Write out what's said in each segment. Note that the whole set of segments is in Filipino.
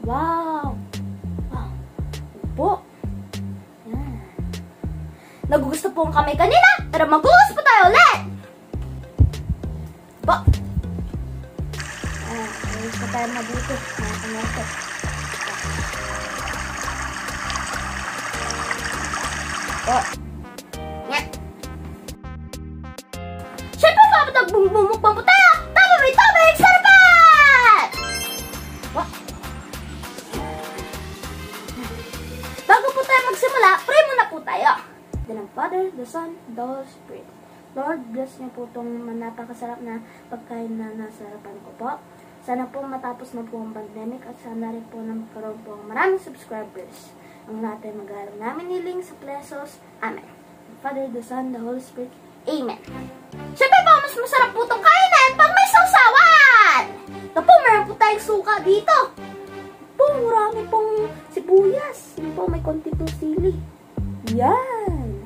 Wow! Wow! Po! Yan. Nagugusto po ang kamay kanina, pero magugusto po tayo ulit! Po! Ayos pa tayo mabuti. Nakakamato. Po! Yan! Siyempre pa, nagbumukbang po tayo! Tama may tubig! Sarapan! Po! Bago po tayo magsimula, pray muna po tayo. The Father, the Son, the Holy Spirit. Lord, bless niyo po itong napakasarap na pagkain na nasa harapan ko po. Sana po matapos na po ang pandemic at sana rin po na magkaroon po ang maraming subscribers. Ang lahat ay mag-aaral namin niling sa Plesos. Amen. The Father, the Son, the Holy Spirit. Amen. Siyempre po, mas masarap po itong kainan pag may sausawan! Ito po, meron po tayong suka dito. Po, marami pong sibuyas. Yun po, may konti pong sili. Yan.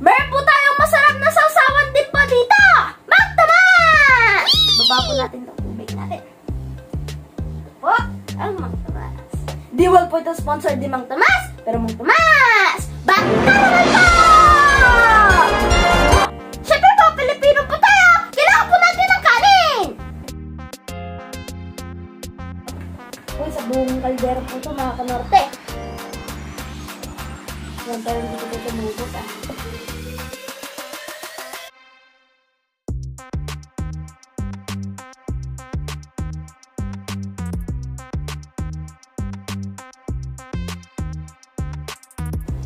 Meron po tayong masarap na sausawan din po dito. Mang Tomas! Baba po natin itong tubig natin. Ito po, ang Mang Tomas. Di wag po ito sponsor di Mang Tomas, pero Mang Tomas! Basta naman po! Siyempre po, Pilipino po tayo. Kailangan po natin ng kanin. Uy, sa buong kaldero po ito, mga kanorte. Yan, pero hindi ko ito tumubos, ah.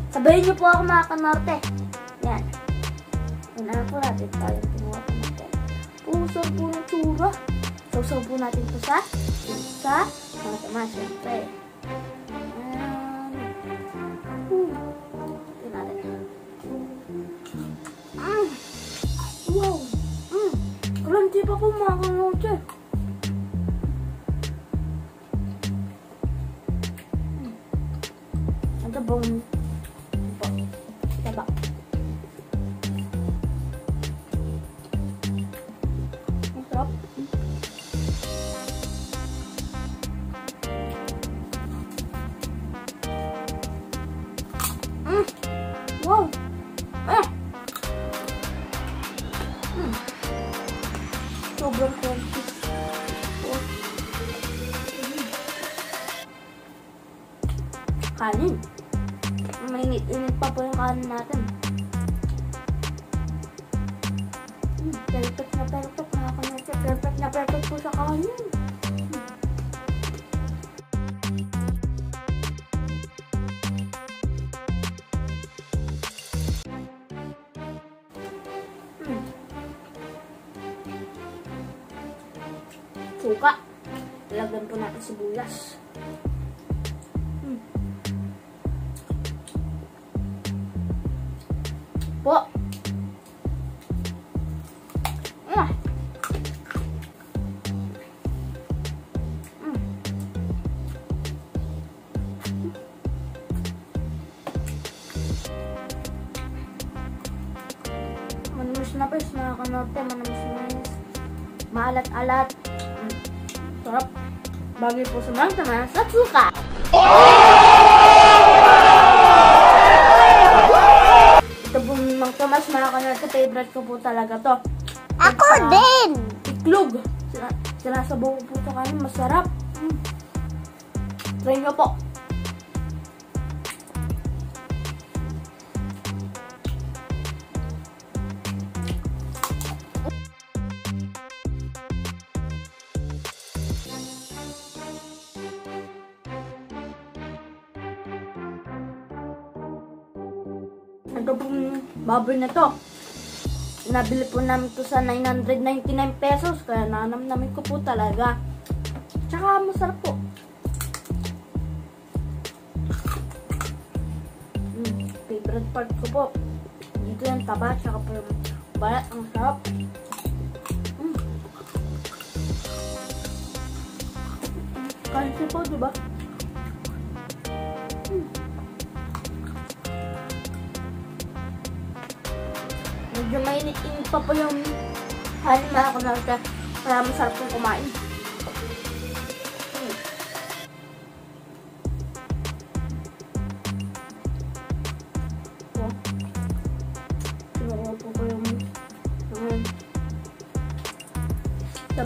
Sabayin niyo po ako, mga kanorte. Yan. Yan po natin tayo. Tinuha po natin. Puso po ng tsura. Sausaw po natin ito sa mga tama, syempre. Yan natin. Wow! Kalanti pa po, mga kanorte. Ito pong taba. Ang sarap. Wow! Sobrang crunchy. Kanin. Mainit-init pa po yung kanin natin. Perfect na perfect. Perfect na perfect po sa kanin. Suka. Ilagyan po natin sibuyas. Po. Manamis na pes, mga kanorte. Manamis na pes. Maalat-alat. Sarap. Bagay po sa Mang Tomas at suka. Ito po Mang Tomas, mga kanorte. Favorite ko po talaga to. Ako din! Iklog. Sinasabaw ko po sa kanin. Masarap. Try nyo po. Ito pong baboy na to. Nabili po namin to sa 999 pesos. Kaya nanamnamin ko po talaga. Tsaka masarap po. Favorite part ko po. Dito yung taba. Tsaka po yung balat. Ang sarap. Kasi po, diba? Medyo mainit-init pa po yung halimbawa ko na kaya masarap kong kumain.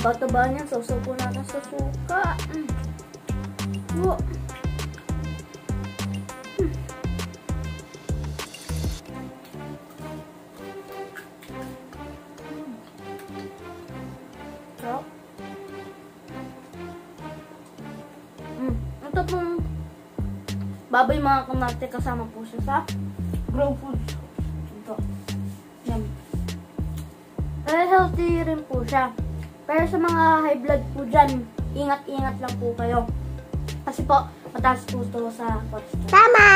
Taba-taba niyan. Sausaw po natin sa suka. Oh. Sarap. Ito pong baboy mga kamarte, kasama po siya sa grow food. Ito. Yan. Very healthy rin po siya. Pero sa mga high blood po dyan, ingat-ingat lang po kayo. Kasi po, mataas po ito sa cholesterol. Tama!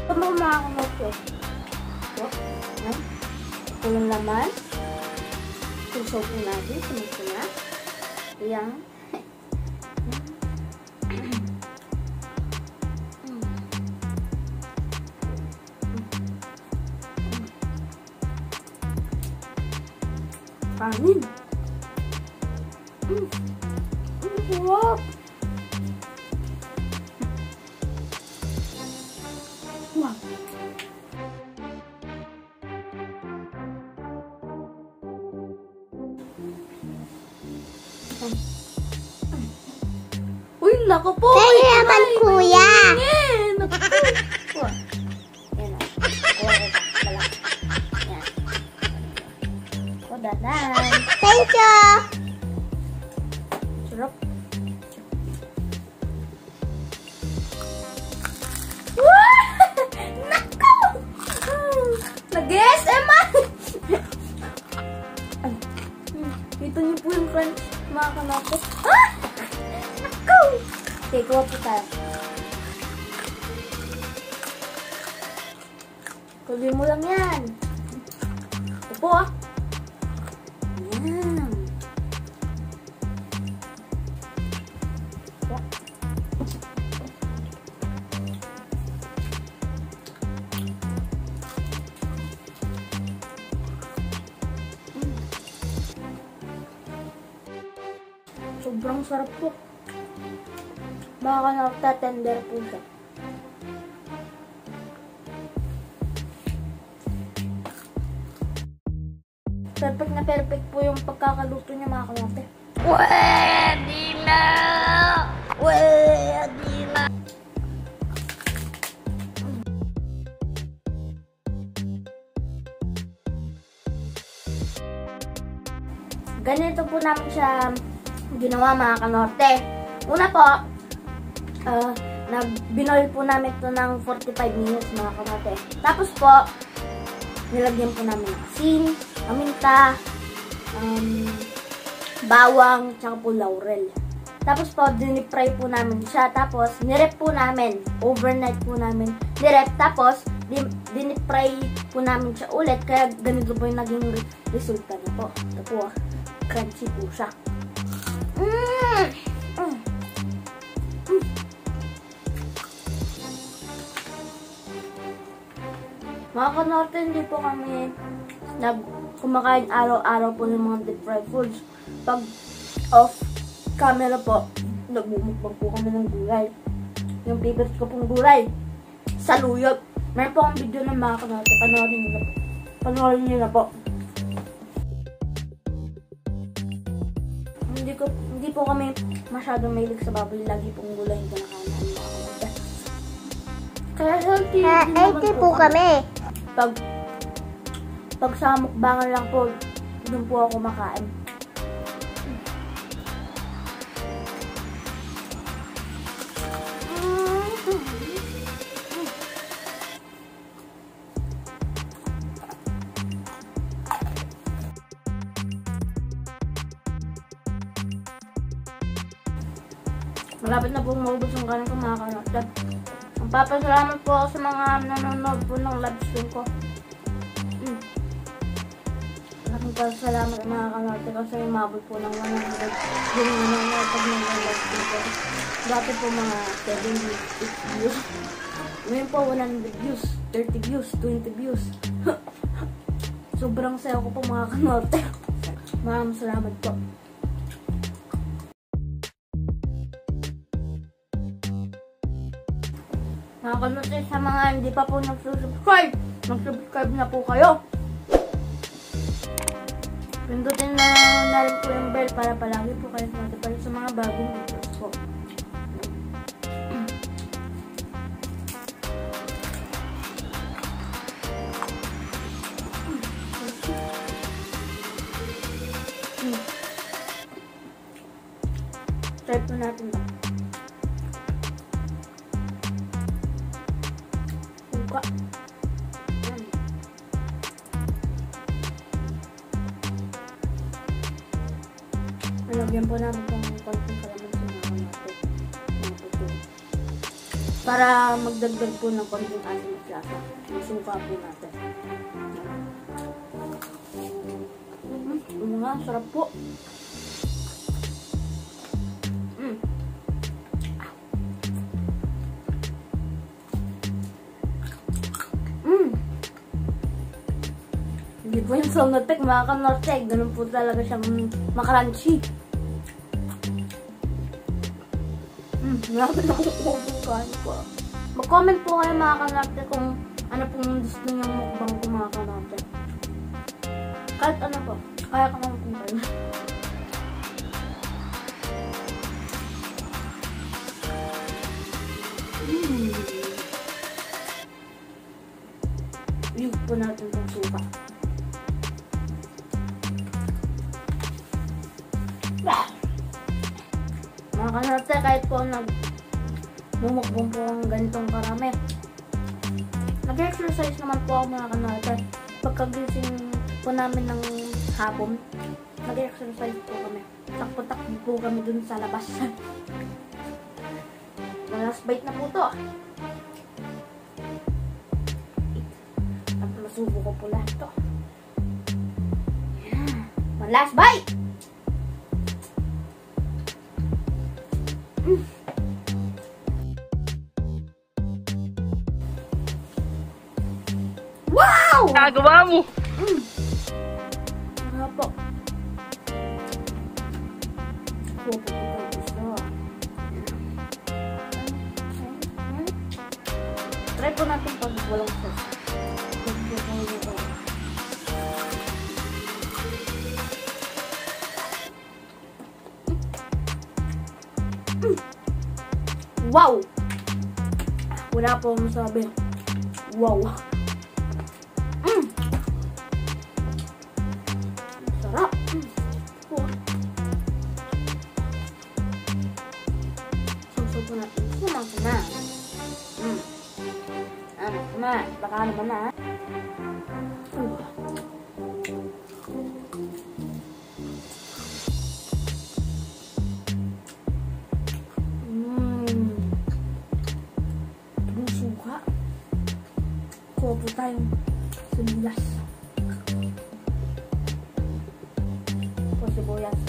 Ito mo mga kamarte. Ito yung laman. Susaw po natin. Sumito na. Ayan. Kanin. Sarap. Wow. Uy, naku po! Kaya naman, kuya! Naku po! Yan o. Yan. O, dadan. Thank you! Sarap. Naku! Nag-SM Dito niyo po yung crunch, mga kanako. Naku! Okay, kuha po tayo. Kunin mo lang yan. Ito po Yan. Sobrang sarap po. Baka nagtatender po siya. Perfect na perfect po yung pagkakaluto niya, mga kamate. Pwede na! Pwede na! Ganito po namin siya ginawa, mga kanorte. Una po, binoil po namin ito ng 45 minutes, mga kanorte. Tapos po, nilagyan po namin ng asin, paminta, bawang, tsaka po laurel. Tapos po, dinipry po namin siya. Tapos, nirep po namin. Overnight po namin nirep. Tapos, dinipry po namin siya ulit. Kaya ganito po yung naging resulta niya po. Ito po, crunchy po siya. Mga kanorte, hindi po kami kumakain araw-araw po ng mga deep fried foods. Pag off camera po, nagbumukbang po kami ng gulay. Yung favorite ko pong gulay, saluyot. Meron po akong video ng mga kanorte. Panoorin nyo na po. Hindi po kami masyadong mahilig sa baboy. Lagi pong gulay yung kinakain namin, mga kanorte. Kaya healthy din naman po kami. Pag sa mukbangan lang po, doon po ako makain. Malapit na pong maubos ang kanin ko, mga kanorte. Magpapasalamat po ako sa mga nanonood po ng live stream ko. Salamat mga kanorte kasi umabot po ng 100 yung nanonood pag nag-live stream ko. Dati po mga 7 views, 8 views. Ngayon po 100 views, 30 views, 20 views. Sobrang saya ko po, mga kanorte. Maraming salamat po. Mga kanote, sa mga hindi pa po nagsusubscribe, mag-subscribe na po kayo. Pindutin na rin po yung bell para palagi po kayo notify sa mga bagong videos po. Try po natin ba? Suka. Ayan. Malagyan po namin itong konting kalamansi natin. Para magdagdag po ng konting asin at lasa. Yung suka po natin. Nga, sarap po. Hindi po yung Sonotek, mga kanortek. Ganun po talaga siyang makarunchy. Grabe na kung kain ko. Mag-comment po kayo mga kanortek kung ano pong gusto niyong mukbang ko mga kanortek. Kahit ano po. Kaya ka naman kung kayo. Yung po natin itong suka. Mga kanarte, kahit po nagmumukbong po ang ganitong karami. Nag-exercise naman po ako mga kanarte. Pagkagising po namin ng hapon, nag-exercise po kami. Takbo-takbo po kami dun sa labas. Last bite na po to. At masubo ko po lahat to. One last bite! Wow! Nagawa mo! Ano po? Gusto. Try po natin pag walang sauce. Wow! Wala po masabi. Wow! Sarap! Susod po natin. Sama-sama. Sama. Baka naman na. Suka. Kuha po tayong sibuyas. Po sibuyas.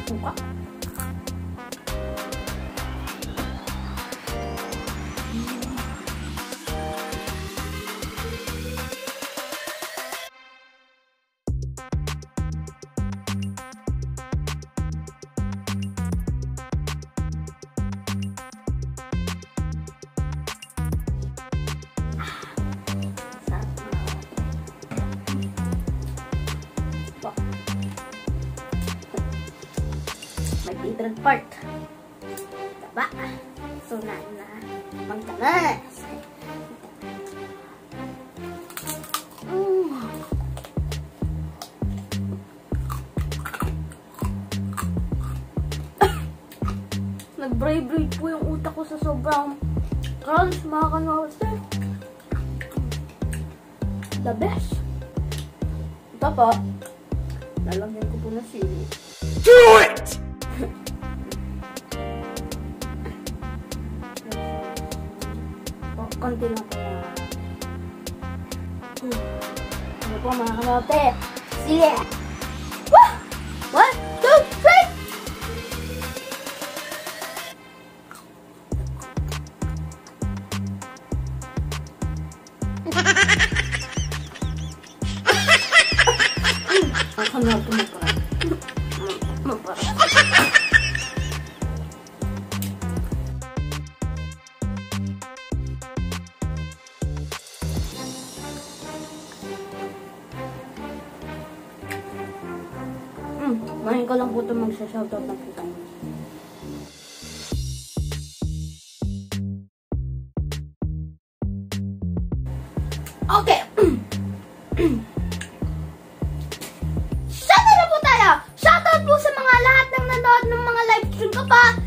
Suka. My favorite part. Taba. So na magtanas. Nag-brave po yung utak ko sa sobrang crunch, mga kanote. The best. Ito po. Lalagyan ko po na sili. Do it! Konti lang po. Ano po mga kanote? Sili! Woo! 1, 2, 3! Saan natin magparang? Magparang. Ngayon ko lang po ito magsashoutout ng kita. Okay. Shoutout na po tayo! Shoutout po sa mga lahat ng nanood ng mga live stream ko pa!